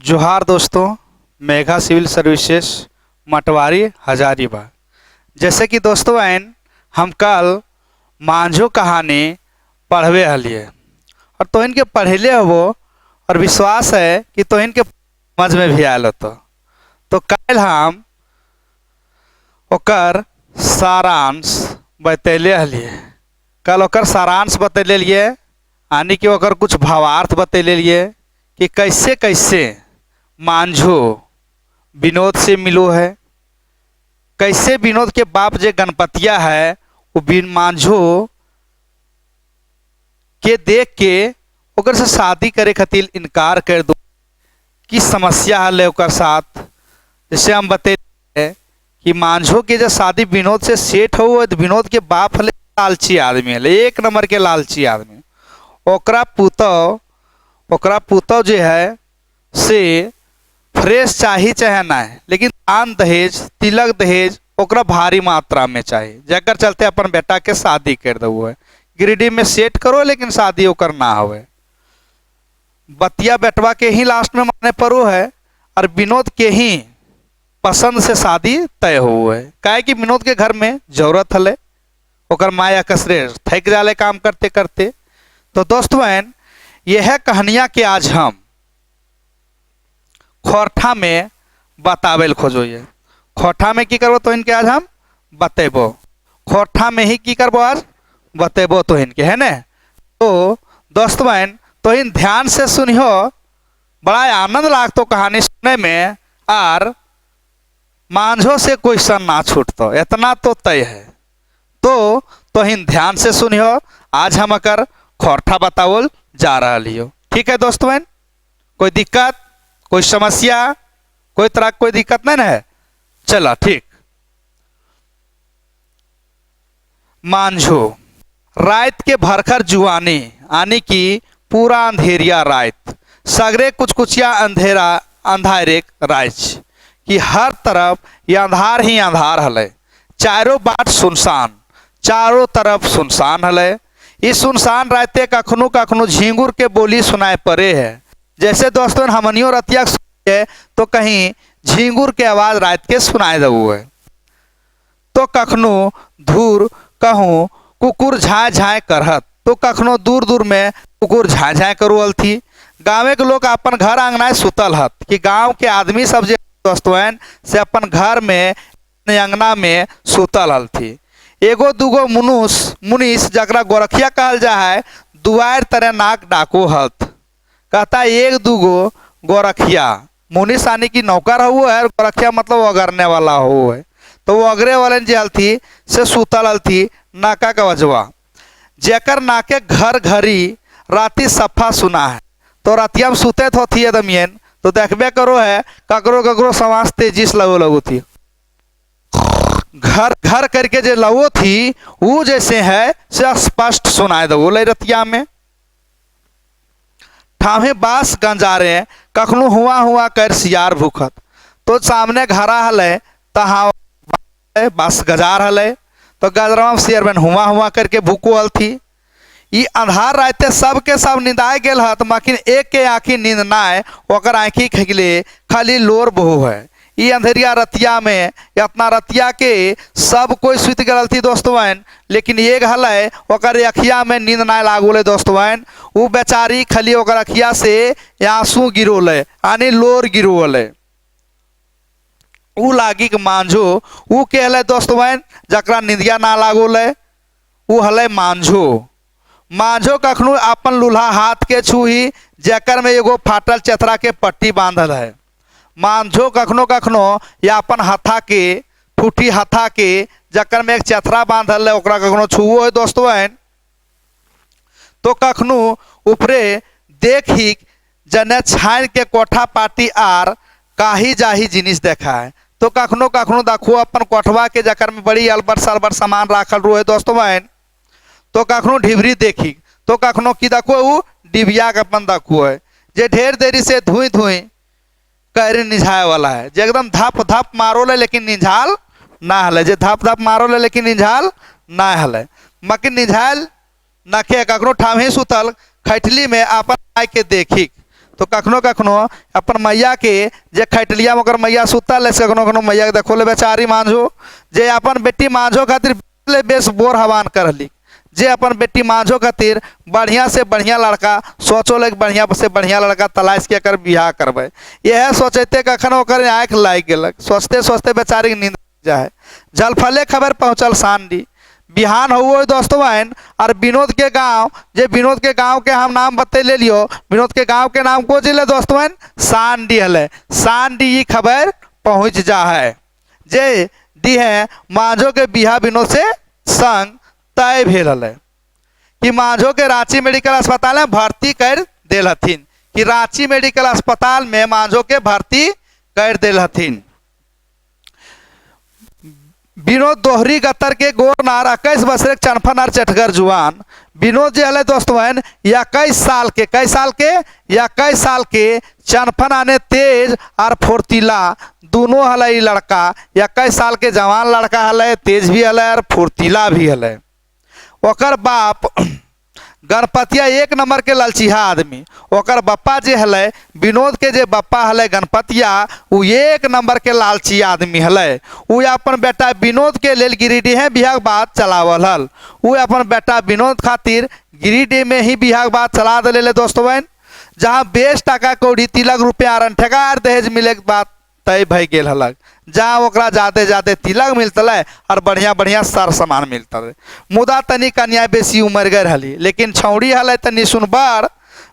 जोहार दोस्तों, Megha civil services मटवारी Hazaribagh. जैसे कि दोस्तों हम कल मांझो कहानी पढ़वे हलिए और तोहन के पढ़ले हो और विश्वास है कि तोहन के समझ में भी आयल हो। तो कल हम ओकर सारांश बतैले हलिए। कल ओकर सारांश बतैले लिए, यानी कि ओकर कुछ भावार्थ बतैले लिए कि कैसे कैसे मांझो विनोद से मिलो है, कैसे विनोद के बाप जे गणपतिया है वो मांझो के देख के ओकर से शादी करे खातिर इनकार कर दो। की समस्या हल है ओकर साथ। जैसे हम बतैले कि मांझो के जो शादी विनोद से सेट हो, विनोद के बाप हले लालची आदमी हले, एक नंबर के लालची आदमी। ओकरा पुतौ जो है से फ्रेश चाहिए चाहे ना है, लेकिन दान दहेज तिलक दहेज ओकरा भारी मात्रा में चाहिए, जकर चलते अपन बेटा के शादी कर दो है। गिरिडीह में सेट करो लेकिन शादी ओकर ना होवे। बतिया बेटवा के ही लास्ट में माने पड़ो है और विनोद के ही पसंद से शादी तय हो है। काहे कि विनोद के घर में जरूरत हले, ओकर माया कसरे थक जाले काम करते करते। तो दोस्तों यह कहानियाँ के आज हम खोरठा में बतावेल खोजोइए। खोरठा में की करबो तो इनके आज हम बतेबो। खोरठा में ही की करबो आज बतेबो तो इनके, है ना। तो दोस्तों तो इन ध्यान से सुनियो, बड़ा आनंद लागतो कहानी सुनने में और मांझो से क्वेश्चन ना छूटतो, इतना तो तय है। तो इन ध्यान से सुनियो, आज हम अकर खोरठा बतावल जा रहा लियो। ठीक है दोस्तों, कोई दिक्कत कोई समस्या कोई तरह कोई दिक्कत नहीं है। चला ठीक। मांझो रात के भरखर जुआनी, यानी कि पूरा अंधेरिया रात, सगरे कुछ कुचिया अंधेरा अंधारे राज कि हर तरफ ये अंधार ही अंधार हले। चारों बाट सुनसान, चारों तरफ सुनसान हले। इस सुनसान राते कखनो कखनो झिंगुर के बोली सुनाए पड़े है। जैसे दोस्तों हमनियो रतिया सुने तो कहीं झिंगुर के आवाज रात के सुनाए दऊ है। तो कखनो दूर कहूँ कुकुर झाए झाए करहत, तो कखनो दूर दूर में कुकुर झाए झाए करुअल थी। गाँव के लोग अपन घर आंगना सुतल हत कि गांव के आदमी सब जे दोस्तों से अपन घर में अंगना में सुतल हल थी। एगो दूगो मुनीस जकरा गोरखिया कहल जा है, दुआर तरह नाक डाको हत। कहता एक दूगो गोरखिया, मुनीस यानी कि नौकर हुआ है, गोरखिया मतलब अगरने वाला हो है। तो वो अगरे वाले जे हल थी से सुतल हल थी नाका का वजवा, जेकर नाके घर घरी राती सफा सुना है। तो रातिया में सुते थी एकदमियन, तो देखबे करो है ककरो ककरो समाज तेजी से लगो थी। घर घर करके जो लवो थी वो जैसे है से स्पष्ट सुनाए दो रतिया में। ठामे बास गंजारे कखनो हुआ कर सियार भूखत, तो सामने घरा हले तहा बास गजार हले, तो गजरवा में सियार बन हुआ करके भूको हल थी। ई अंधार रहते सबके सब नींदाए गेल हत, मकिन एक के आँखी नींद नाय, ओकर आँखी खगले खाली लोर बहू है। ई अंधेरिया रतिया में इतना रतिया के सब कोई सुत गल थी दोस्तों, लेकिन एक हले ओकर अखिया में नींद ना लागोले दोस्तों। वो बेचारी खाली ओकर अखिया से आंसू गिरोले, यानी लोर गिरोले। ऊ लागी के मांझो, ऊ के हले दोस्तों जकरा निंदिया ना लागोले, ऊ हले मांझो। मांझो कखनो अपन लूल्हा हाथ के छूही, जेकर में एगो फाटल चेथरा के पट्टी बांधल है। मांझो कखनो कखनो या अपन हथा के ठूठी हथा के जकर में एक चेथरा बांधल है ओकरा कखनो छुओ है दोस्तों। तो कखनो ऊपरे देखी जने छान के कोठा पाटी आर काही जाही जिनिस देखा है। तो कखनो कखनो देखो अपन कोठवा के जकर में बड़ी अलबर सलबर सामान राखल रो है दोस्तों। तो कखनो ढिबरी देखी, तो कखनो की देखो वो डिबिया के अपन देखो है जे ढेर देरी से धुई धुई कैरी निझाए वाला है, जे एकदम धप धप मारोले लेकिन निझाल ना हले, जे धप धप मारोले लेकिन निझाल ना हले। मकिन निझाल नखे कखनो ठाम ही सुतल खैठली में अपन आय के देखी, तो कखनो कखनो अपन मैया के जे खैटलिया में ओकर मैया सुतल है, कखनो कखनो मैया के देखो ले बेचारी मांझो जे अपन बेटी मांझो खातिर बेस बोर हवान करली, जे अपन बेटी मांझो खातिर बढ़िया से बढ़िया लड़का सोचो ले बढ़िया से बढ़िया लड़का तलाश के कर बियाह करबे। यह सोचते कखन ओकर आँख लाग गेलक, सोचते सोचते बेचारी के नींद जाए। जलफले खबर पहुँचल सांडी, बिहान हो दोस्तवन और विनोद के गांव, जे विनोद के गांव के हम नाम बते ले लियो, विनोद के गांव के नाम को जिले दोस्तवन सांडी हले। सांडी ये खबर पहुँच जा है जे दी है मांझो के बिहा विनोद से संग तय भेल हले कि मांझो के रांची मेडिकल अस्पताल में भर्ती कर दिल हथिन, कि रांची मेडिकल अस्पताल में मांझो के भर्ती कर दिल हथिन। विनोद दोहरी गतर के गोरनार 21 वर्ष चनफन और चटगर जुआन। विनोद जी हले दोस्तवन 21 साल के, कई साल के 21 साल के चनफन आने तेज और फुर्तीला दोनों हले। लड़का 21 साल के जवान लड़का हले, तेज भी हले और फुर्तीला भी हले। ओकर बाप गणपतिया एक नंबर के ललचिहा आदमी, ओकर बप्पा जे हले विनोद के जे बप्पा हले गणपतिया वो एक नंबर के लालची आदमी हले। वो अपन बेटा विनोद के लेल गिरिडीह बिहार बात चलावल हल। वो अपन बेटा विनोद खातिर गिरिडीह में ही बिहार बात चला दिले दोस्तवन, जहाँ 20 टका कौड़ी तिलक रुपया और ठेकार दहेज मिले के बात तय भई गेल हलक, जहाँ ओकरा जाते जाते तिलक मिलतल और बढ़िया बढ़िया सर सामान मिलतल। मुदा तनी कन्या बेसी उम्र गए हली, लेकिन छौड़ी हल तनी सुनबार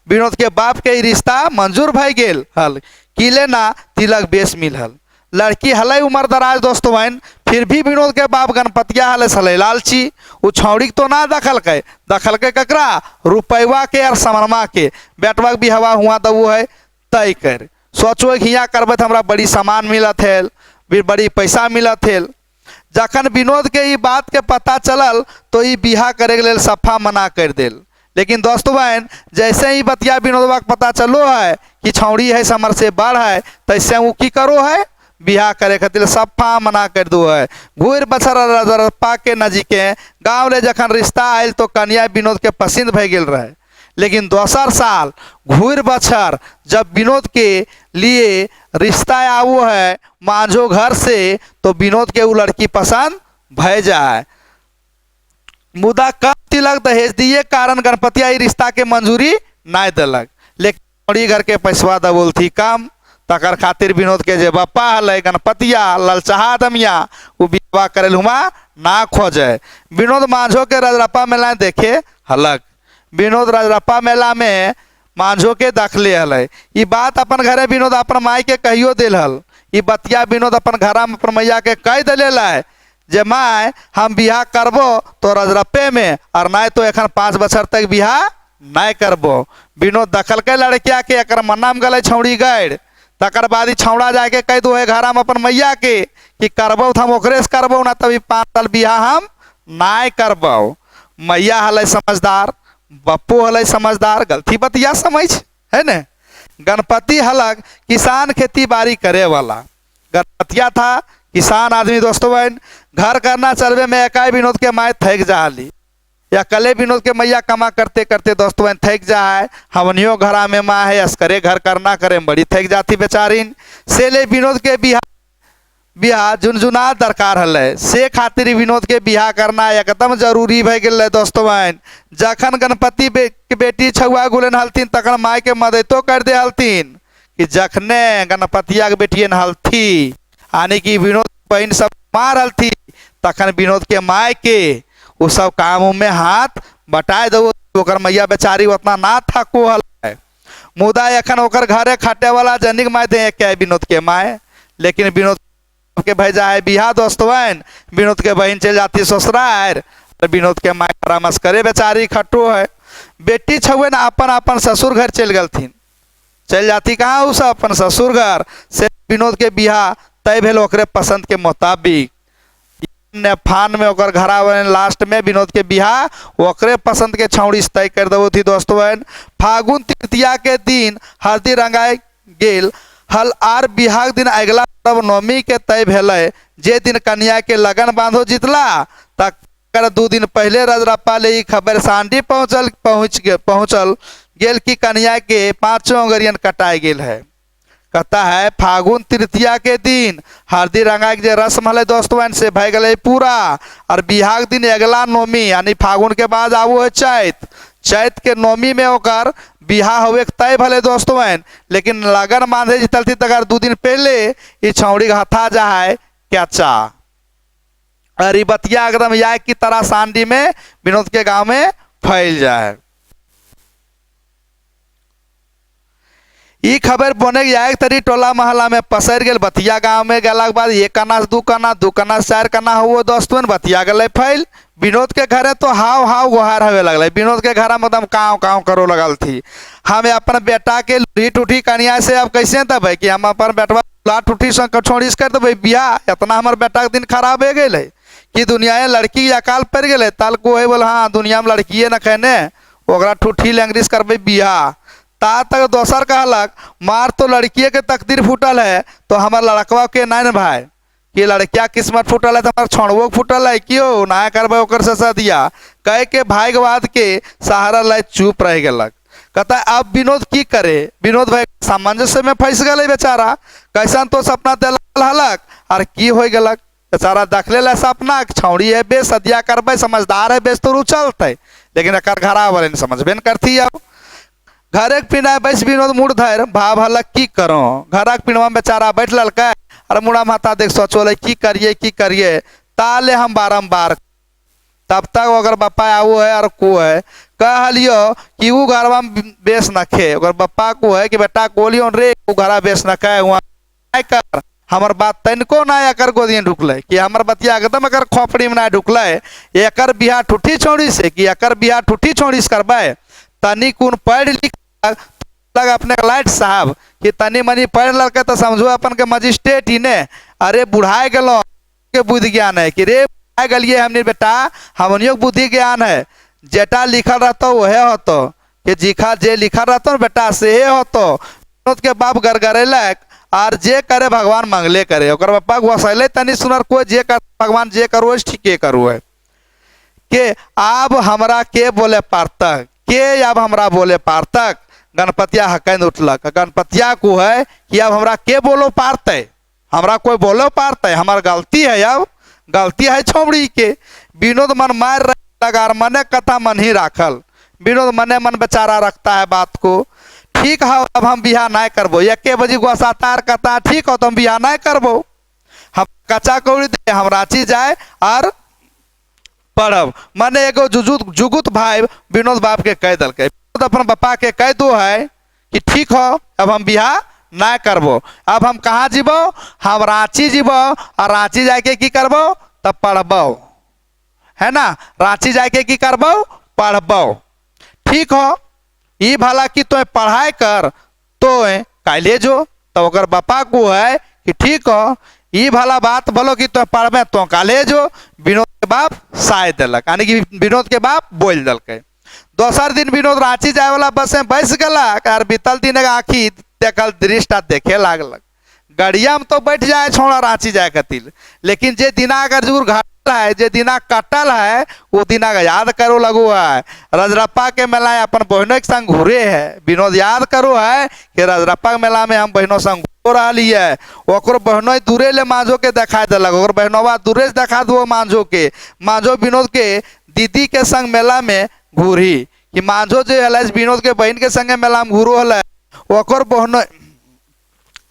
विनोद के बाप के रिश्ता मंजूर भई गेल हल, किले ना तिलक बेस मिल हल। लड़की हल उम्र दराज दोस्तवन, फिर भी विनोद के बाप गणपतिया हल सले लालची। वो छौड़ी तो ना दखल के ककरा रुपयवा के और समरमा के बेटवा भी हवा हुआ तो वो है तय कर सोचो हियाँ करबे तो हमरा बड़ी सामान मिलत है, बड़ी पैसा मिलत है। जखन विनोद के ये बात के पता चलल तो ये बिहा करे के लेल सफा मना कर दिल। लेकिन दोस्तवन जैसे ही बतिया विनोदवा के पता चलो है कि छौड़ी है समर से बड़ है, तैसे वो की करो है बिहा करे खातिर सफा मना कर दो है। घूर बछर रजरप्पा के नजीके गाँव ले जखन रिश्ता आयल तो कन्या विनोद के पसंद भय गेल रहे। लेकिन दोसर साल घूर बछर जब विनोद के लिए रिश्ता आवो है मांझो घर से तो विनोद के वो लड़की पसंद भय जाए। मुदा कम तिलक दहेज दिए कारण गणपतिया रिश्ता के मंजूरी नहीं दिलक, लेकिन घर के पैसवा दबोल थी कम, तकर खातिर विनोद के जे बप्पा हल गणपतिया ललचाहा दमिया वो विवाह करे हुआ ना खोजे। विनोद मांझो के रजरप्पा मेला देखे हलक, विनोद रजरप्पा मेला में मांझो के दखले हल। ये बात अपन घरे विनोद अपन माई के कहियो दिल हल। ये बतिया विनोद अपन घर में अपन मैया के कह दिले जे माय हम बिहा करबो तो रजरप्पे में और नहीं तो एखन 5 बछर तक बिहा नहीं करबो। विनोद दखल के लड़किया के एक मन्ना में गले छौड़ी गैर, तकर बाद ही छौड़ा जाके कह दो है घर में अपन मैया के कि करबो तो हम ओकरे से करबो ना, तभी 5 साल बिहा हम नहीं करबो। मैया हल समझदार, बप्पू हल समझदार, गलती बतिया समझ है न। गणपति हलक किसान खेती बाड़ी करे वाला, गणपतिया था किसान आदमी दोस्तवन। घर करना चलवे में एकाई विनोद के माए थक जाली, या कले विनोद के मैया कमा करते करते दोस्तवन थक जाए। हमनियो घरा में माँ है अस्करे घर करना करे बड़ी थक जाती बेचारीन। से ले विनोद के बिहा झुनझुना दरकार हल, से खातिर विनोद के बिहा करना एकदम जरूरी भय गेल दोस्तवन। जखन गणपति के बेटी छुआ गुलन हलथिन तखन माय के मददो कर दे हलथिन, कि जखने गणपतिया के बेटियन हलथी यानी कि विनोद बहन सब मार हलथी तखन विनोद के माय के वो सब काम में हाथ बटाए दो। ओकर मैया बेचारी उतना ना थको हल। मुदा एखन ओकर घरे खाटे वाला जनिक माय दे क्या विनोद के माय, लेकिन विनोद के भेजा है बिहा दोस्तवन। विनोद के बहन चल जाती ससुराल, विनोद के माय परामर्श करे बेचारी खट्टो है। बेटी छुए न अपन अपन ससुर घर चल गलथिन, चल जाती कहाँ उस अपन ससुर घर। से विनोद के बिहा तय भेल ओकरे पसंद के मुताबिक। फान में ओकर घरा लास्ट में विनोद के बिहा ओकरे पसंद के छौड़ी तय कर दो थी दोस्तवन। फागुन तृतीया के दिन हल्दी रंगाए गेल हल आर बिहार दिन अगला पर्व नवमी के तय भेल, जे दिन कन्या के लगन बांधो जितला तक 2 दिन पहले रजरप्पा ले खबर सांडी पहुँचल गेल की कन्या के 5 अंगरियन कटाई गेल है। कहता है फागुन तृतीया के दिन हल्दी रंगाई के रस्म है दोस्तवन से भय गए पूरा। और बिहार दिन अगला नौमी यानी फागुन के बाद आवो है चैत। चैत के नौमी में होकर बिहा हुए तय भले दोस्तवन, लेकिन लगन बांधे जितलती तक 2 दिन पहले ये छौड़ी हथा जा है क्या चा। और ये बतिया एकदम या की तरह सांडी में विनोद के गांव में फैल जाए। ई खबर बने एक तरी टोला मोहल्ला में पसर गल। बतिया गांव में गला के बाद 1 कना 2 कना 2 कना 4 कना हुआ दोस्तवन बतिया गले फैल। विनोद के घरे तो हाव हाव गुहार हवे लगल। विनोद के घर में एकदम काँव काँव करो लगल थी। हमें अपन बेटा के लूढ़ी टूठी कनिया से अब कैसे तब कि हम अपन बेटवा लाट टूठी संग छोड़ीस कर देवे बियाह। इतना हमारे बेटा के दिन खराब हो गए कि दुनिया लड़की अकाल पड़ गए। ताल को है बोल हाँ दुनिया में लड़किए न कहने ओकरा ठूठी लैंग्रिस करबे बियाह। ता तक दोसर कहलक मार तो लड़किए के तकदीर फूटल है तो हमार लड़कवा के नहीं भाई कि लड़किया किस्मत फूटल है तो हमारे छोड़वो फूटल है क्यों ना करबे ओकर से सदिया कह के भाग्यवाद के सहारा ला चुप रह गलक। कहता है अब विनोद की करे। विनोद भाई सामंजस्य में फंस गए बेचारा। कैसन तो सपना दिल हलक और की हो गलक बेचारा दखले ला सपना छौड़ी है बे सदिया करबे समझदार है बेस तो चलते, लेकिन एक घरा वाले नहीं समझबे न करती। अब घरे के पिंडा बैस विनोद मुड़ धर भाव हलक की करो। घर के पिंडवा में बेचारा बैठ ललका और मुड़ा माता देख सोचो की करिए ताले हम बारम्बार। तब तक अगर बप्पा आओ है और को है कहलियो कि वो घरवा में बेस नखे। अगर बप्पा को है कि बेटा कोलियो रे वो घरा बेस नखे वहाँ कर हमार बात तनको ना एकर गोदिए ढुकल कि हमार बतिया एकदम एकर खोपड़ी में ना ढुकल। एकर बिहा ठूठी छोड़ी से कि एकर बिहा ठूठी छोड़ी से करबे। तनी कुन पढ़ लिख लग अपने लाइट साहब कि तनी मनी पढ़ लड़के तो समझो अपन के मजिस्ट्रेट ही ने। अरे बुढ़ाए गलो के बुद्धि ज्ञान है कि रे बुढ़ाए गलिए हमने बेटा हमनियों बुद्धि ज्ञान है। जेटा लिखल रहता वह होतो कि जीखा जे लिखल रहता बेटा से होतो। विनोद के बाप गरगरेलक और जे करे भगवान मंगले करे। ओकर बापा घोसैले तनी सुनर कोई जे कर भगवान जे करो ठीके करो है के अब हमरा के बोले पारतक के अब हमरा बोले पारतक। गणपतिया हकन उठलक। गणपतिया को है कि अब हमरा के बोलो पारते हमरा कोई बोलो पारते हमार गलती है अब गलती है छोमड़ी के। विनोद मन मार लगा मने कथा मन ही राखल। विनोद मने मन बेचारा रखता है बात को। ठीक है अब हम बिहा नहीं करबो 1 बजे गोसा तार कता ठीक हो तो हम बिहा नहीं करबो। हम कच्चा कौड़ी दे हम रांची जाए और पढ़ब। मने एगो जुगुत भाई विनोद बाप के कह दल के अपन बप्पा के कह दो है कि ठीक हो अब हम बिहा ना करबो। अब हम कहाँ जीबो हम रांची जीबो और रांची जाके की करबो तब पढ़बो है ना। रांची जाके की करबो पढ़बो ठीक हो। ये भला कि तो पढ़ाई कर तो काले जो तो अगर बप्पा को है कि ठीक हो ये भला बात बोलो कि तो पढ़बे तो काले जो। विनोद के बाप साय दिलक यानी कि विनोद के बाप बोल दल के। दोसर दिन विनोद रांची जाए वाला बस में बैस गलक और बीतल दिन आँखी देखल दृष्टा देखे लागलक। गड़िया में तो बैठ जाए छोड़ा रांची जाए खातिर, लेकिन जे दिना अगर जरूर घटल है जे दिना कटल है वो दिना याद करो लगो है। रजरप्पा के मेला अपन बहनों के संग घूरे है। विनोद याद करो है कि रजरप्पा के मेला में हम बहनों संग घूर रही है। ओकर बहनों दूरे ले मांझो के देखा दिलक। और बहनों दूरे से देखा दो मांझो के। मांझो विनोद के दीदी के संग मेला में घूरी कि मांझो जो है विनोद के बहन के संगे मेला में घूरो है। ओकर बहनों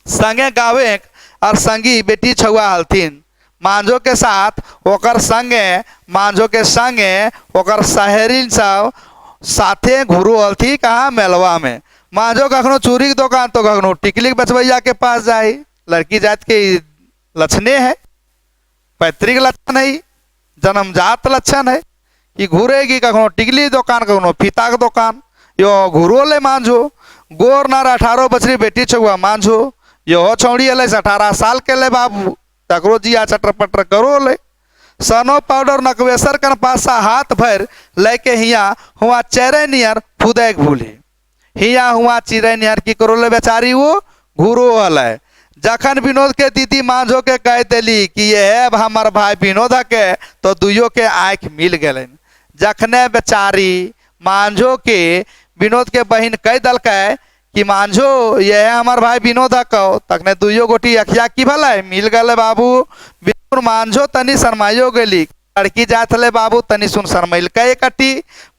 संगे गावे और संगी बेटी छुआ हलथिन। मांझो के साथ ओकर संगे मांझो के संगे ओकर सहेलीन सब साथे घुरू हलथी कहाँ मेलवा में। मांझो कखनो चूरी की दुकान तो कखनो टिकली के बचवैया के पास जाए। लड़की जात के लक्षणे है पैतृक लक्षण है जन्मजात लक्षण है कि घूरेगी कखनो टिकली दुकान कखनो फीता के दुकान। यो घूरो ले मांझो गोर नार 18 बछरी बेटी छुआ मांझो यो छौड़ी अल 18 साल के ले बाबू तकरो जिया चटर पटर करो ले। सनो पाउडर नकवेसर कन पासा हाथ भर लेके हिया हुआ चेरे नियर फुदेक भूली हिया हुआ चिरे नियर की करो ले बेचारी वो घूरो हल। जखन विनोद के दीदी मांझो के कह दिली कि ये है हमार भाई विनोद के तो दुइयों के आँख मिल गए। जखने बेचारी मांझो के विनोद के बहन कह दल कि मांझो ये है हमार भाई विनोद कहो तकने दुइयो गोटी अखिया की भले मिल गए बाबू। बिल्कुल मांझो तनी शरमाइयो गली, लड़की जात ले बाबू तनी सुन शरमाइल कई कटी,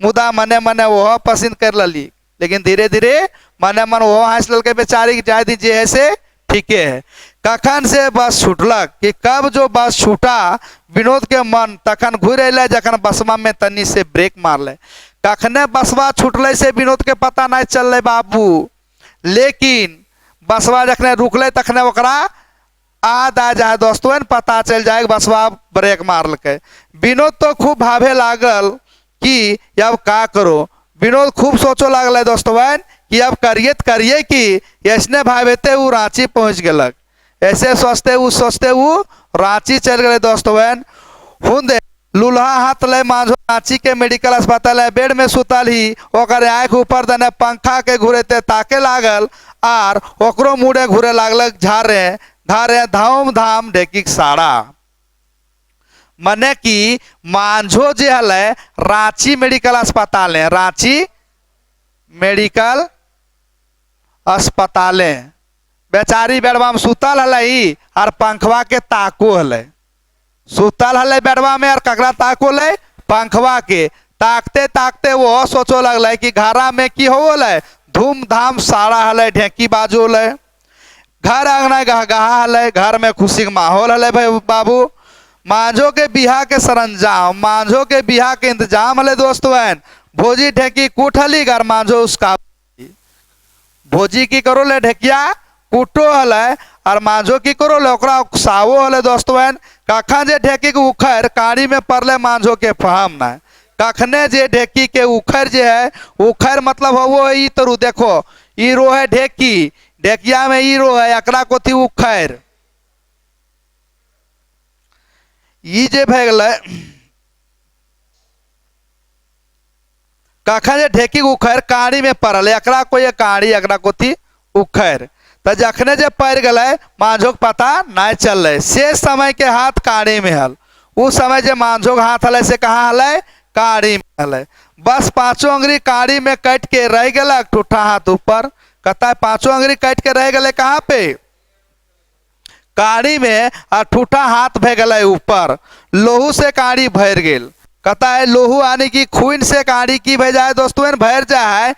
मुदा मने मने वह पसंद कर लली, लेकिन धीरे धीरे मने मन वो हंस लल के बेचारी जाय दी जे है से ठीके है। कखन से बस छूटलक कि कब जो बस छूटा विनोद के मन तखन घूर अल जखन बसवा में तनी से ब्रेक मारले। कखने बसवा छूटले से विनोद के पता नहीं चल बाबू, लेकिन बसवा जखने रुकले तखने ओकरा आद आ जाए दोस्तों पता चल जाए बसवा ब्रेक मारलके। विनोद तो खूब भावे लागल कि अब का करो। विनोद खूब सोचो लागल दोस्तों कि अब करिए कि ऐसने भावेते वो रांची पहुंच गलक। ऐसे सोचते वो रांची चल गए दोस्तों। हुंदे लूल्हा हाथ ले मांझो रांची के मेडिकल अस्पताल है बेड में सुतल ही ओकर आँख ऊपर दने पंखा के घूरेते ताके लागल और ओकरो मुड़े घूरे लागलक झारे धारे धाम धाम ढेकी साड़ा। मने कि मांझो जे हले रांची मेडिकल अस्पताल है, रांची मेडिकल अस्पताल बेचारी बेडवा में सुतल हल और पंखवा के ताको हल, सुतल हल बेडवा में और ककरा ताको ले पंखवा के। ताकते ताकते वो सोचो लगल कि घरा में की हो धूमधाम साड़ा हल, ढेकी बाजो हल, घर आंगना गहगहा हल, घर में खुशी के माहौल हल भाई बाबू। मांझो के बिहा के सरंजाम, मांझो के बिहा के इंतजाम हले दोस्तों। भोजी ढेकी कूट हली घर मांझो उसका भोजी की करो ले ढेकिया कूटो हले और मांझो की करो ले ओकरा सावो हले दोस्तों। कखन जे ढेकी के उखड़ काड़ी में पड़ले मांझो के फहम ना, कखने जे ढेकी के उखड़ जे है उखड़ मतलब हो ई तरु देखो ई रो है ढेकी, ढेकिया में ई रो है एकरा कोथी उखड़ ई जे भे गल। कखन जे ढेकी उखड़ काड़ी में पड़ल एकरा कोई काड़ी एकरा कोथी उखड़, तो जखने जे पड़ गए मांझो के पता नहीं चल। से समय के हाथ काड़ी में हल, उस समय जे मांझो के हाथ हल से कहाँ हल काड़ी में हल। बस पांचों अंगुरी काड़ी में कट के रह गल, ठूठा हाथ ऊपर कहता है पांचों अंगुरी कट के रह गए कहाँ पे काड़ी में और ठूठा हाथ भे गए ऊपर। लोहू से काड़ी भर गेल, कहता है लोहू आने की खून से काड़ी की भे जाए दोस्तों भर जाए।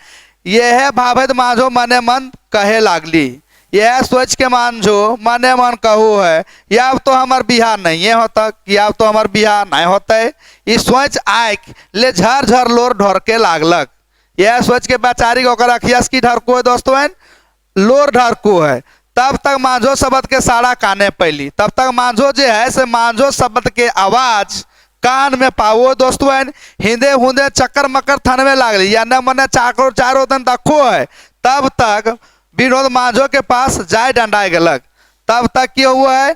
यह भाभद मांझो मने मन कहे लागली, यह सोच के मांझो मने मन कहू है या अब तो हमार बिहार नहीं होता कि अब तो हमार बिहार नहीं होता है। ये सोच आँख ले झर झर लोर ढोर के लागलक। यह सोच के बेचारी ओकर अखियास की ढरको है दोस्तों लोर ढरको है। तब तक मांझो शब्द के साड़ा काने पैली, तब तक मांझो जे है से मांझो शब्द के आवाज कान में पाओ दोस्तों। हिंदे हुंदे चक्कर मक्कर थनवे लागली या न मने चारों दिन तको है। तब तक विनोद मांझो के पास जाए डंडाए गलक। तब तक क्या हुआ है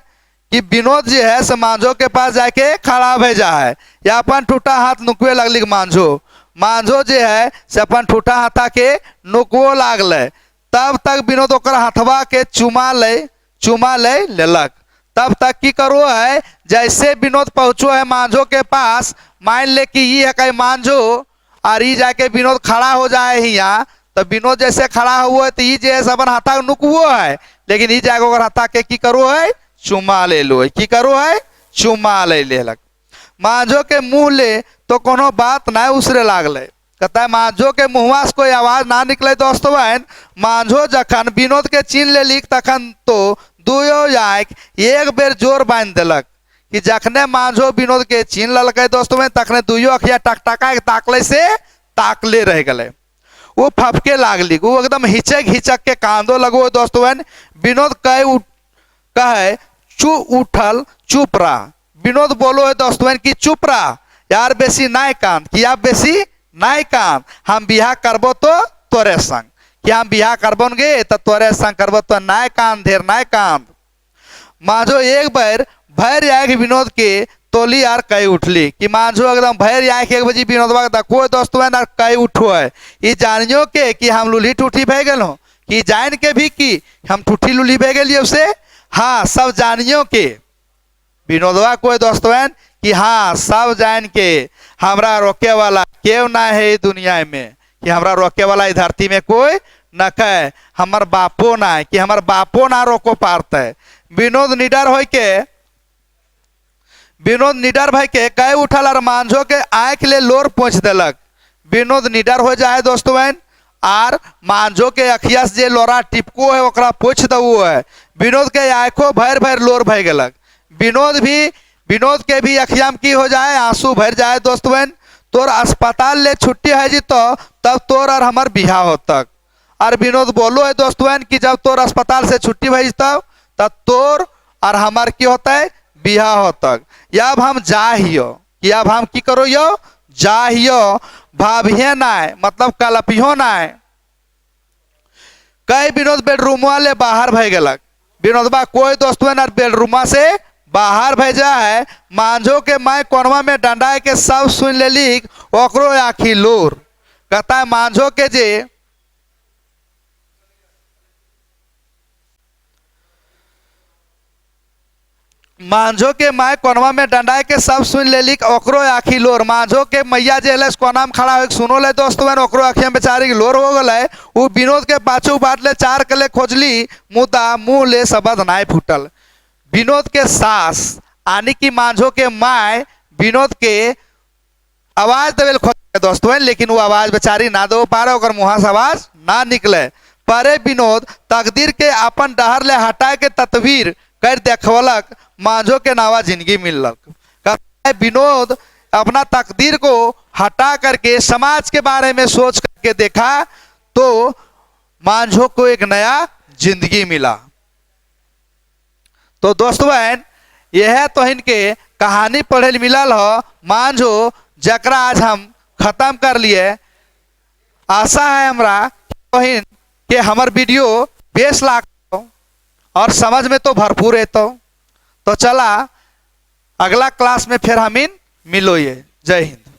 कि विनोद जी है से मांझो के पास जाके खड़ा भेजा है या अपन ठूठा हाथ नुकवे लगली मांझो। मांझो जे है से अपन ठूठा हाथा के नुकवो लागल। तब तक विनोद ओकर हथवा के चुमा ले लेलक। तब तक की करो है जैसे विनोद पहुंचो है मांझो के पास, मान ले कि ये है कहीं मांझो और ये जाके विनोद खड़ा हो जाए ही यहाँ, तो विनोद जैसे खड़ा हुआ है तो ये जो है सबन हाथा नुकवो है, लेकिन ये जाके ओकर हाथा के की करो है चुमा ले लो, की करो है चुमा ले लेलक। मांझो के मुँह ले तो कोनो बात ना उसरे लागल। कहता है मांझो के मुँहवा से कोई आवाज ना निकले दोस्तों। मांझो जखन विनोद के चीन ले लिख तखन तो दुयो आँख एक बेर जोर बांध दिलक कि जखने मांझो विनोद के चीन ललक दोस्तों तखने दुयो अखिया टकटका ताकले से ताकले रह गए। वो फपके लागली, वो एकदम हिचक हिचक के कांदो लगो दोस्तों। विनोद कहे चू उठल चुप रहा। विनोद बोलो है दोस्तों कि चुप रहा यार, बेसी नाय कांद कि आप बेसी नाय कांद, हम बिहा करबो तो तोरे संग, कि हम बिहा करबन गे तो तोरे संग करबो तो नाय कांद ढेर नाय कांद। मांझो एक बार भैर आँख विनोद के तोली यार कई उठली कि मांझो एकदम भैर आँख एक बजी विनोदवा देखो दोस्तों यार कई उठो है। ये जानियो के कि हम लूली टूठी भे गल हो कि जान के भी कि हम टूठी लूली भे गलिए उसे, हाँ सब जानियो के विनोदवा को दोस्तों कि हाँ सब जान के हमरा रोके वाला क्यों ना है दुनिया में, कि हमरा रोके वाला ई धरती में कोई न कहे, हमर बापो ना है कि हमर बापो ना रोको पारते। विनोद निडर भाई के कहे उठल और मांझो के आँख ले लोर पोंछ देलक। विनोद निडर हो जाए दोस्तों बहन, आर मांझो के अखिया से जे लोरा टिपको है ओकरा पोछ दऊ है। विनोद के आँखों भर भर लोर भर गलक। विनोद के भी अखिया में की हो जाए, आंसू भर जाए दोस्त बहन। तोर अस्पताल ले छुट्टी है जी तो तब तोर और हमार बिहार होतक। और विनोद बोलो है दोस्त बहन कि जब तोर अस्पताल से छुट्टी भज तब तोर और हमार की होता है बिहार होतक। अब हम जा हियो कि अब हम की करो यो जा हियो, भाभिये ना मतलब कलपियो ना। कई विनोद बेडरूम वाले बाहर भय गलक। विनोदबा कोई दोस्त बहन और बेडरूमा से बाहर भेजा है। मांझो के माय कोनवा में डंडा के सब सुन लेली, ओकरो आखी लोर। कहता है मांझो के जे मांझो के माय कोनवा में डंडा के सब सुन लेली, ओकरो आखी लोर। मांझो के मैया जे कोना में खड़ा हो सुनो ले दोस्त बहन, ओकरो आखिया बेचारी की लोर हो गए। वो विनोद के पाछू बाट ले चार कले खोजली, मुदा मुंह ले शब्द नाय फूटल। विनोद के सास आनी की मांझो के माय विनोद के आवाज देवे खोज दोस्त बहन, लेकिन वो आवाज बेचारी ना दे पा रहे, ओकर मुँह से आवाज ना निकले। परे विनोद तकदीर के अपन डहर ले हटा के तस्वीर कर देखवलक, मांझो के नावा जिंदगी मिलक। विनोद अपना तकदीर को हटा करके समाज के बारे में सोच करके देखा तो मांझो को एक नया जिंदगी मिला। तो दोस्तों बहन यह तो इनके कहानी पढ़े मिलल हो मांझो, जकरा आज हम खत्म कर लिए। आशा है हमरा बहन कि हमार वीडियो बेस लाख और समझ में तो भरपूर है। तो चला अगला क्लास में फिर हम इन मिलो। ये जय हिंद।